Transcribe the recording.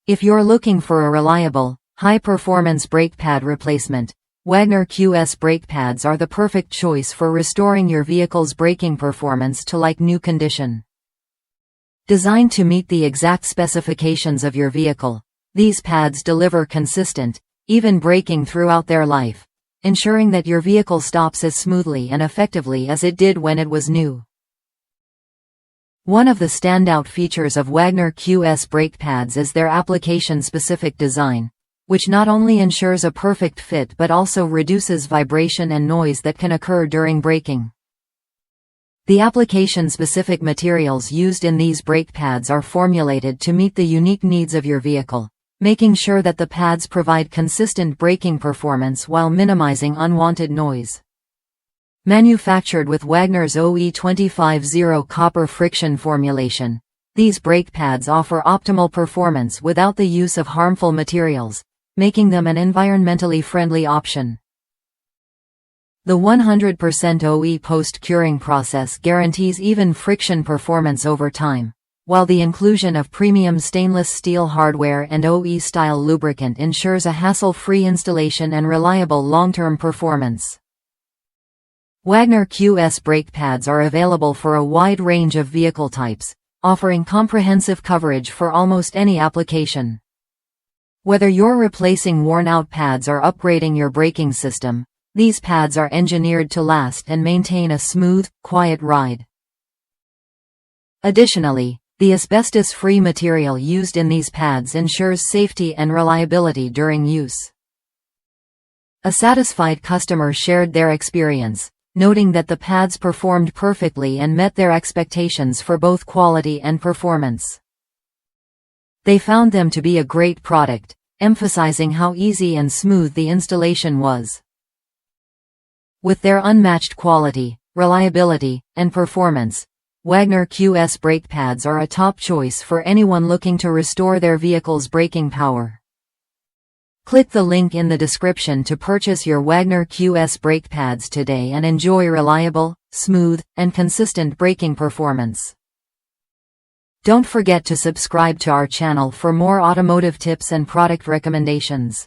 If you're looking for a reliable, high-performance brake pad replacement, Wagner QS Brake Pads are the perfect choice for restoring your vehicle's braking performance to like new condition. Designed to meet the exact specifications of your vehicle, these pads deliver consistent, even braking throughout their life, ensuring that your vehicle stops as smoothly and effectively as it did when it was new. One of the standout features of Wagner QS Brake Pads is their application-specific design, which not only ensures a perfect fit but also reduces vibration and noise that can occur during braking. The application-specific materials used in these brake pads are formulated to meet the unique needs of your vehicle, making sure that the pads provide consistent braking performance while minimizing unwanted noise. Manufactured with Wagner's OE250 copper friction formulation, these brake pads offer optimal performance without the use of harmful materials, making them an environmentally friendly option. The 100% OE post-curing process guarantees even friction performance over time, while the inclusion of premium stainless steel hardware and OE-style lubricant ensures a hassle-free installation and reliable long-term performance. Wagner QS brake pads are available for a wide range of vehicle types, offering comprehensive coverage for almost any application. Whether you're replacing worn-out pads or upgrading your braking system, these pads are engineered to last and maintain a smooth, quiet ride. Additionally, the asbestos-free material used in these pads ensures safety and reliability during use. A satisfied customer shared their experience, noting that the pads performed perfectly and met their expectations for both quality and performance. They found them to be a great product, emphasizing how easy and smooth the installation was. With their unmatched quality, reliability, and performance, Wagner QS brake pads are a top choice for anyone looking to restore their vehicle's braking power. Click the link in the description to purchase your Wagner QS brake pads today and enjoy reliable, smooth, and consistent braking performance. Don't forget to subscribe to our channel for more automotive tips and product recommendations.